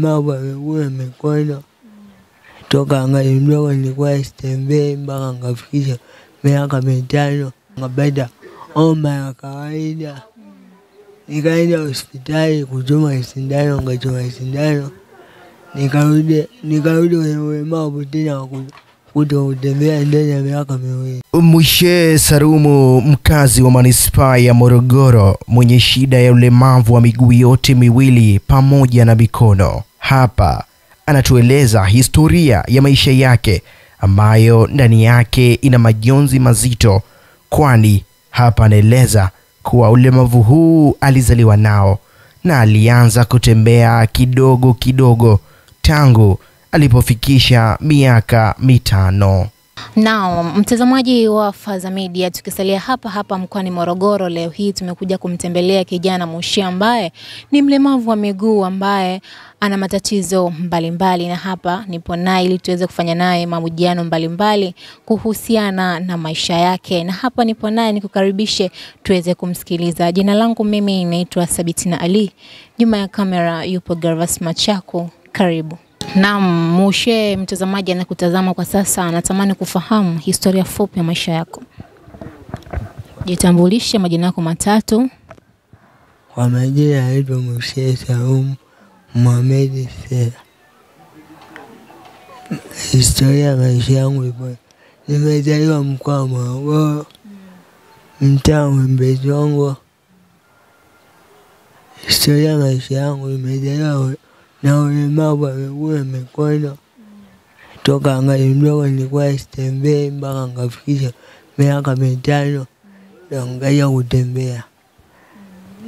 ulemavu amekuwa mikono. Toka angali mdogo nilikuwa sitembei mpaka nikafikisha miaka 5. Ngapata homa ya kawaida. Nikaenda hospitali kuchoma sindano, nikachoma sindano. Nikarudi kwenye ulemavu tena kutotembea ndani ya miaka 2. Mwishe Salumu, mkazi wa manispaa ya Morogoro, mwenye shida ya ulemavu wa miguu yote miwili pamoja na mikono, hapa anatueleza historia ya maisha yake ambayo ndani yake ina majonzi mazito, kwani hapa anaeleza kuwa ulemavu huu alizaliwa nao na alianza kutembea kidogo kidogo tangu alipofikisha miaka 5. Naam, mtazamaji wa Faza Media, tukisalia hapa mkoani Morogoro, leo hii tumekuja kumtembelea kijana Mwishe ambaye ni mlemavu wa miguu ambaye ana matatizo mbalimbali, na hapa nipo naye ili tuweze kufanya naye mahojiano mbalimbali kuhusiana na maisha yake, na hapa nipo naye nikukaribishe tuweze kumsikiliza. Jina langu mimi naitwa Sabitina Ali, nyuma ya kamera yupo Gervas Machako. Karibu. Naam, Mwishe, mtazamaji anakutazama kwa sasa anatamani kufahamu historia fupi ya maisha yako. Jitambulishe majina yako matatu. Kwa majina naitwa Mwishe Salumu Mohamed Sera. Historia ya maisha yangu ipo. Nimezaliwa mkoa wa Morogoro, mtaa wa Mbezongo. Historia ya maisha yangu, nimezaliwa na ulemavu wa miguu na mikono. Toka angali mdogo nilikuwa sitembei mpaka nikafikisha miaka 5 na nikaja kutembea.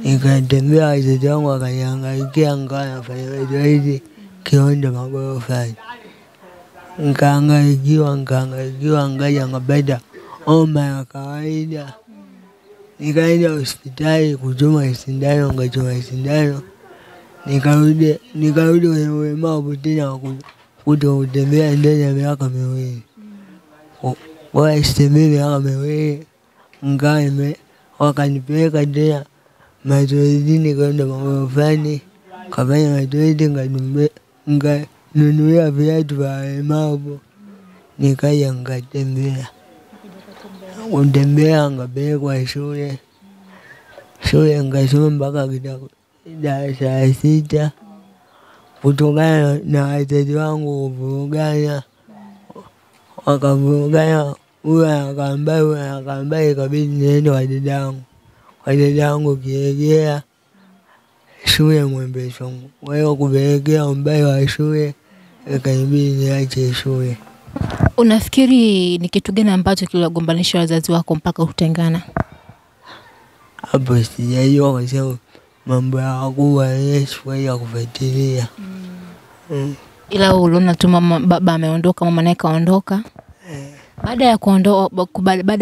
Nikatembea, wazazi wangu wakaniangaikia, nikawa nafanya mazoezi Kihonda magorofani. Nikaangaikiwa, nikaja nikapata homa ya kawaida. Nikaenda hospitali kuchoma sindano, nikachoma sindano. Nikarudi kwenye ulemavu tena kutotembea ndani ya miaka 2. Kwa sitembei miaka 2, wakanipeleka tena mazoezi, nikaenda magorofani, kafanya mazoezi, nikanunulia viatu vya ulemavu, nikaja nikatembea. Kutembea nikapelekwa shule nikasoma mpaka darasa la 6. Kutokana na wazazi wangu kuvurugana, wakavurugana, huyo akaambia ikabidi niende kwa dadangu Kiegea shule Mwembeso. Kwa hiyo kupelekea umbali wa shule ikabidi niache shule. Unafikiri ni kitu gani ambacho kiliwagombanisha wazazi wako mpaka kutengana? Hapo sijajua kwa sababu mambo ya wakubwa Yesu ya kufuatilia. Ila uliona tu baba ameondoka, mama naye kaondoka. Baada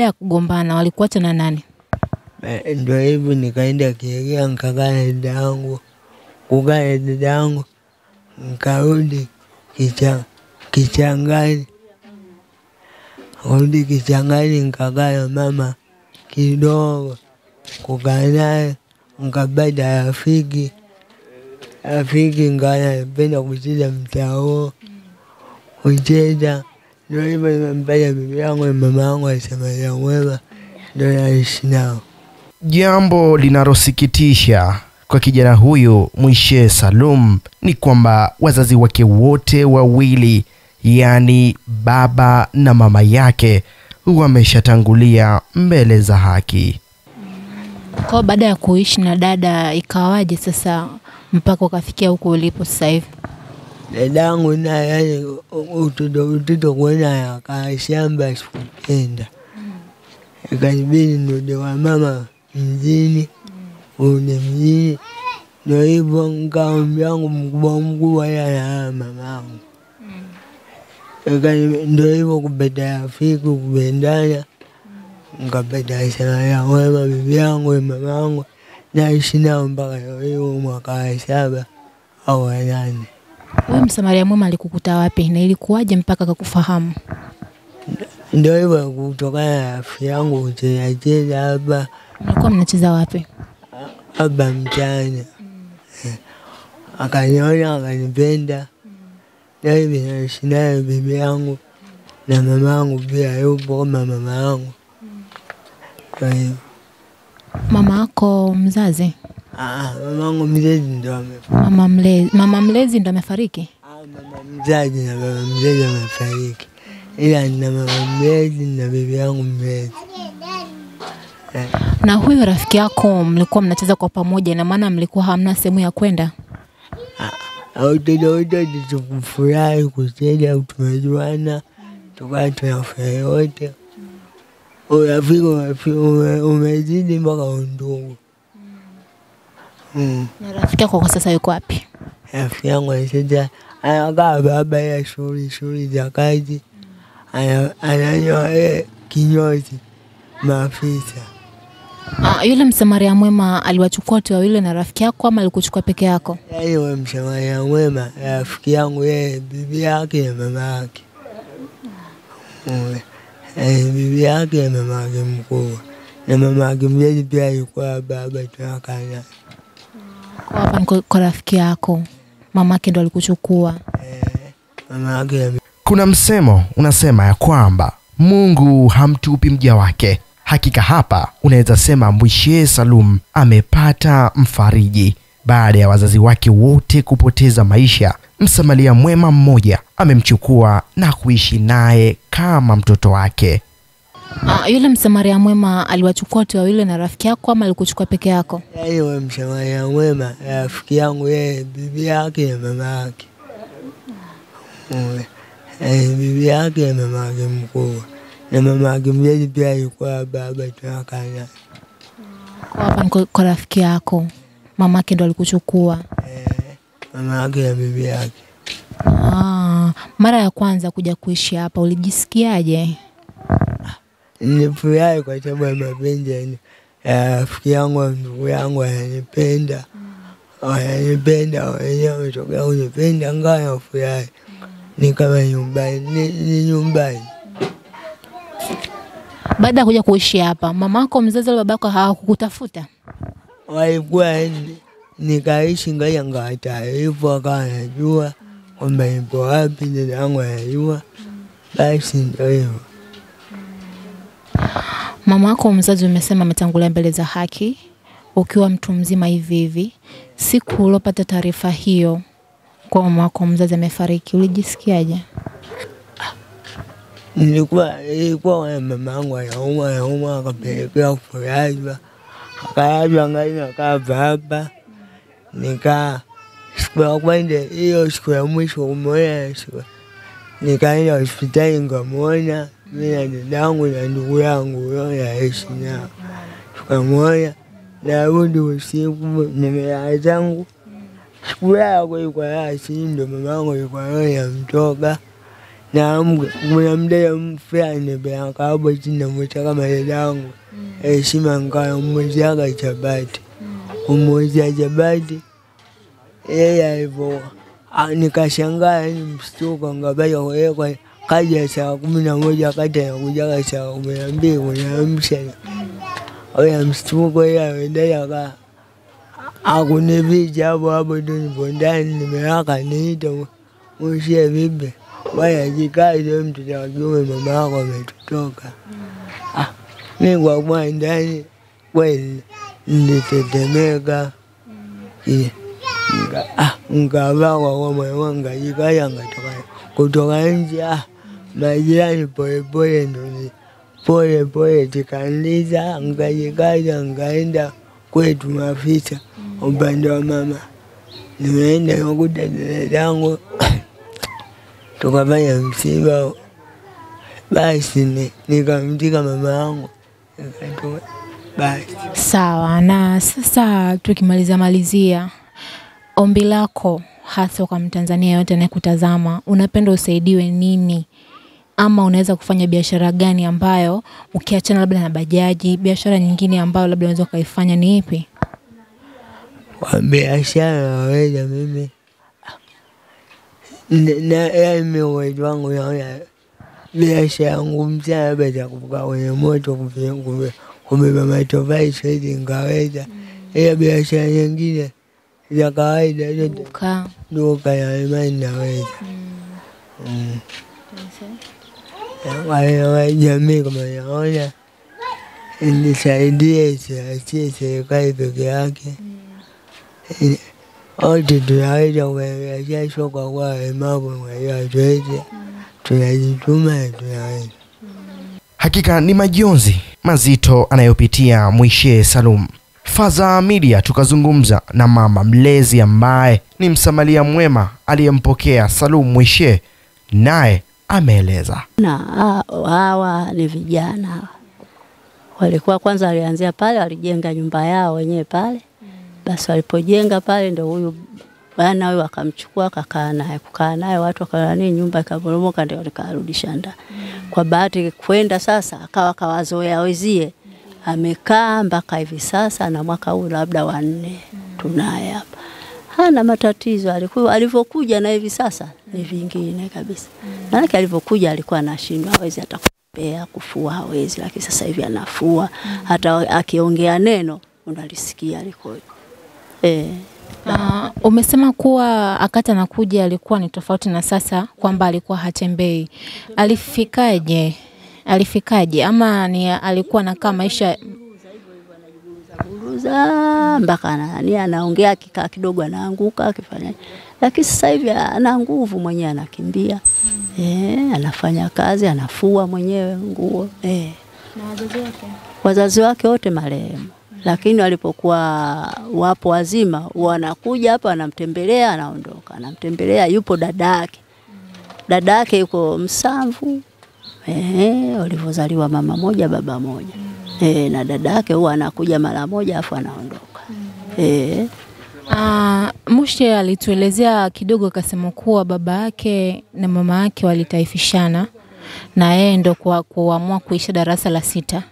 ya kugombana walikuacha na nani? Ndio hivyo, nikaenda Kiegea nikakaa na dada yangu, nikarudi Kichangani. Nikakaa na mama kidogo, kukaa naye nikapata rafiki, nikapenda kucheza mtaa huo, kucheza. Ndio hivyo nimempata bibi yangu na mama yangu Samaria Mwema, ndio naishi nao. Jambo linalosikitisha kwa kijana huyu Mwishe Salumu ni kwamba wazazi wake wote wawili, yani baba na mama yake, wameshatangulia mbele za haki. Kwa baada ya kuishi na dada ikawaje sasa mpaka ukafikia huko ulipo sasa hivi? Dadangu naye yani utoto kuona akaa shamba sikupenda. Ikanibidi nirudi kwa mama mjini, mjini. Ndio hivyo nikaomba yangu mkubwa ya mamangu. Ndio hivyo kupata rafiki, kupendana. Nikapata Samaria Mwema, bibi yangu na mamangu, naishi nao mpaka leo mwaka wa 7 au 8. Wewe Msamaria Mwema alikukuta wapi na ilikuwaje mpaka akakufahamu? Ndio hivyo kutokana na rafiki yangu kucheza hapa. Mlikuwa mnacheza wapi? Hapa mtaani. akaniona akanipenda. Na hivi naishi naye bibi yangu na mama yangu pia yupo kama mama yangu. Kwa hiyo Mama yako mzazi? Mama yangu mzazi ndo amefariki. Mama mlezi ndo amefariki? Mama mzazi na baba mzazi amefariki. Ila na mama mlezi na bibi yangu mlezi. Na huyo rafiki yako mlikuwa mnacheza kwa pamoja, na maana mlikuwa hamna sehemu ya kwenda? Wote tukufurahi kucheza, tumejuana, tukawa tunafurahi wote. Urafiki umezidi mpaka undugu. Na rafiki yako kwa sasa yuko wapi? Rafiki yangu sasa anakaa baba ya shughuli za kazi. Ananywa kinyozi maafisa. Yule msamaria mwema aliwachukua watu wawili na rafiki yako, ama alikuchukua peke yako? Yaani yule msamaria mwema rafiki yangu yeye bibi yake na mama yake. Bibi yake na mama yake mkubwa. Na mama yake mzazi pia alikuwa baba tunakana. Kwa hapa kwa rafiki yako, mama yake ndo alikuchukua? Mama yake. Kuna msemo unasema ya kwamba Mungu hamtupi mja wake. Hakika hapa unaweza sema Mwishe Salum amepata mfariji. Baada ya wazazi wake wote kupoteza maisha, msamaria mwema mmoja amemchukua na kuishi naye kama mtoto wake. Yule msamaria mwema aliwachukua watu wawili na rafiki yako, ama alikuchukua peke yako? Yaani yule msamaria mwema rafiki yangu yeye bibi yake na mama yake. Bibi yake na mama yake mkubwa. Na mama yake mzazi pia alikuwa baba tunakana. Kwa hapa kwa rafiki yako, mama yake ndo alikuchukua? Mama yake na bibi yake. Mara ya kwanza kuja kuishi hapa ulijisikiaje? Nilifurahi kwa sababu ya mapenzi ya rafiki yangu, ndugu yangu ananipenda. Wananipenda, wenyewe wametokea kunipenda, ngawa nafurahi. Ni kama nyumbani, ni nyumbani. Baada ya kuja kuishi hapa, mamako mzazi na babako hawakukutafuta? Walikuwa nikaishi ngaya taarifa akawa anajua kwamba nipo wapi, dada yangu anajua. Basi ndio hivyo. Mama yako mzazi umesema ametangulia mbele za haki ukiwa mtu mzima hivi hivi. Siku ulopata taarifa hiyo kwa mama yako mzazi amefariki, ulijisikiaje? Nilikuwa mama yangu anaumwa akapelekea kulazwa. Akalazwa ngali nakaa hapa. Siku ya kwanza hiyo siku ya mwisho kumuona, nikaenda hospitali nikamuona mimi na dadangu na ndugu yangu naishi nao. Tukamuona narudi usiku nimelala zangu. Sikulala kwa rasi, ndio mama yangu alikuwa anamtoka. Na kuna mdada fulani pia hapo chini mmoja kama dadangu. Heshima ngao mmoja chapati. Mmoja chapati. Yeye hivyo. Nikashangaa mshtuko ngabaye kwa kaja saa 11 kati ya kuja saa 12 unaamsha. Oya mshtuko yeye ndio akunivija hapo ndipo ndani nimeaka niita Mwishe vipi? Waya jikaze mtoto wa kiume mama yako ametutoka. Mimi kwa kuwa ndani kweli nilitetemeka. Ngavaa kwa moyo wangu jikaya ngatoka. Kutoka nje majirani pole pole tikaniza ngajikaza ngaenda kwetu maafisa upande wa mama. Nimeenda nakuta dada yangu tukafanya msiba. Basi nikamzika mama yangu. Basi. Sawa, na sasa tukimalizia ombi lako hasa kwa Mtanzania yote anayekutazama, unapenda usaidiwe nini? Ama unaweza kufanya biashara gani ambayo ukiachana labda na bajaji, biashara nyingine ambayo labda unaweza kaifanya ni ipi? Kwa biashara naweza mimi na mimi uwezo wangu naona biashara yangu mzaa baada kuvuka kwenye moto kubeba matofali siwezi ngaweza. Biashara nyingine za kawaida zote. Duka ya imani naweza. Kwa jamii kama naona nisaidie, si serikali peke yake. Wote tunaweza kuelekea soka kwa walemavu, kwa hiyo hatuwezi, tunajituma, tunaweza. Hakika ni majonzi mazito anayopitia Mwishe Salum. Faza Media tukazungumza na mama mlezi ambaye ni msamaria mwema aliyempokea Salum Mwishe, naye ameeleza. Na hawa ni vijana walikuwa kwanza walianzia pale, walijenga nyumba yao wenyewe pale. Basi walipojenga pale ndio huyu bwana huyu akamchukua kukaa naye watu wakanani, nyumba ikaboromoka, ndio nikarudisha ndani. Kwa bahati kwenda sasa akawa kawazoea wezie, amekaa mpaka hivi sasa, na mwaka huu labda wa 4 tunaye hapa. Hana matatizo, alivyokuja na hivi sasa ni vingine kabisa. Maana alivyokuja alikuwa anashindwa, hawezi hata kutembea, kufua hawezi, lakini sasa hivi anafua, hata akiongea neno unalisikia alikoje. Umesema kuwa akata anakuja alikuwa ni tofauti na sasa, kwamba alikuwa hatembei. Alifikaje ama ni alikuwa anakaa maisha mpaka anaongea kikaa kidogo anaanguka akifanya. Lakini sasa hivi ana nguvu mwenyewe, anakimbia. Anafanya kazi, anafua mwenyewe nguo. Na wazazi wake? Wazazi wake wote marehemu. Lakini walipokuwa wapo wazima, wanakuja hapa, anamtembelea, anaondoka. Anamtembelea, yupo dadake. Dadake yuko Msamvu. Walivyozaliwa mama moja baba moja. Na dadake huwa anakuja mara moja afu anaondoka. Mwishe alituelezea kidogo, akasema kuwa baba yake na mama yake walitaifishana na yeye ndo kuamua kuisha darasa la 6.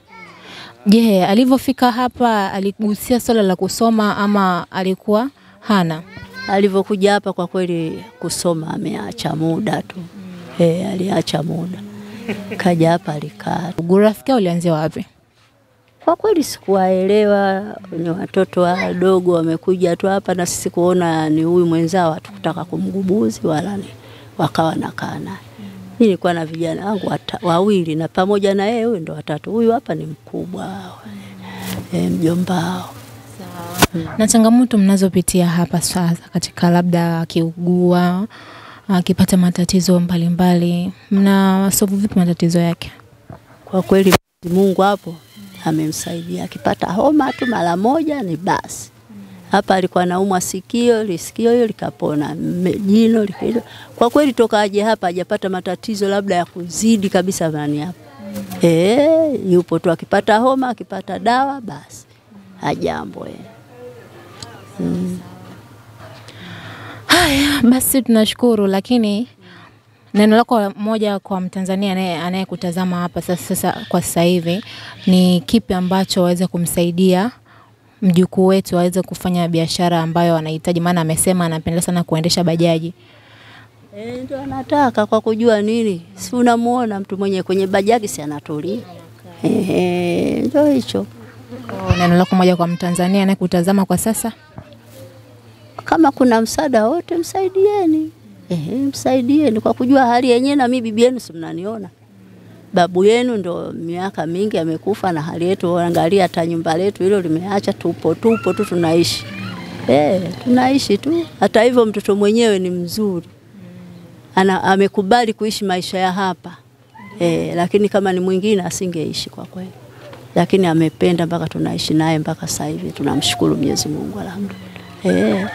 Je, alivyofika hapa aligusia swala la kusoma ama alikuwa hana? Alivyokuja hapa kwa kweli kusoma ameacha muda tu. Aliacha muda. Kaja hapa alikaa. Urafiki ulianzia wapi? Kwa kweli sikuwaelewa, ni watoto wadogo wamekuja tu hapa na sisi kuona ni huyu mwenzao, hatukutaka kumgubuzi wala ni wakawa nakaa naye. Mimi nilikuwa na vijana wangu 2 na pamoja na yeye huyu ndo 3. Huyu hapa ni mkubwa, mjomba wao. Na changamoto mnazopitia hapa sasa katika labda akiugua, akipata matatizo mbalimbali, mnasolve vipi matatizo yake? Kwa kweli Mungu hapo amemsaidia. Akipata homa tu mara moja ni basi. Hapa alikuwa anaumwa sikio hiyo likapona, jino likapona. Kwa kweli toka aje hapa hajapata matatizo labda ya kuzidi kabisa ndani hapa. Yupo tu, akipata homa, akipata dawa basi. Hajambo. Haya, basi tunashukuru. Lakini neno lako moja kwa Mtanzania anayekutazama hapa sasa kwa sasa hivi, ni kipi ambacho waweza kumsaidia mjukuu wetu aweze kufanya biashara ambayo anahitaji? Maana amesema anapenda sana kuendesha bajaji. Ndio anataka, kwa kujua nini? Si unamuona mtu mwenye kwenye bajaji si anatulia. Ndio hicho. Neno lako moja kwa Mtanzania anayekutazama kwa sasa? Kama kuna msaada wote msaidieni. Msaidieni kwa kujua hali yenyewe. Na mimi bibi yenu si mnaniona. Babu yenu ndo miaka mingi amekufa, na hali yetu angalia, hata nyumba letu hilo limeacha tupo tu tunaishi. Tunaishi tu. Hata hivyo mtoto mwenyewe ni mzuri. Amekubali kuishi maisha ya hapa. Lakini kama ni mwingine asingeishi kwa kweli. Lakini amependa mpaka tunaishi naye mpaka sasa hivi. Tunamshukuru Mwenyezi Mungu, alhamdulillah.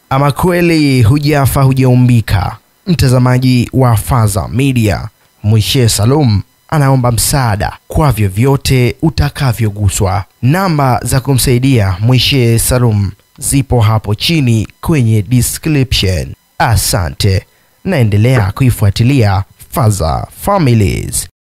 Ama kweli hujafa hujaumbika. Mtazamaji wa Faza Media, Mwishe Salum anaomba msaada kwa vyovyote utakavyoguswa. Namba za kumsaidia Mwishe Salum zipo hapo chini kwenye description. Asante, naendelea kuifuatilia Faza Families.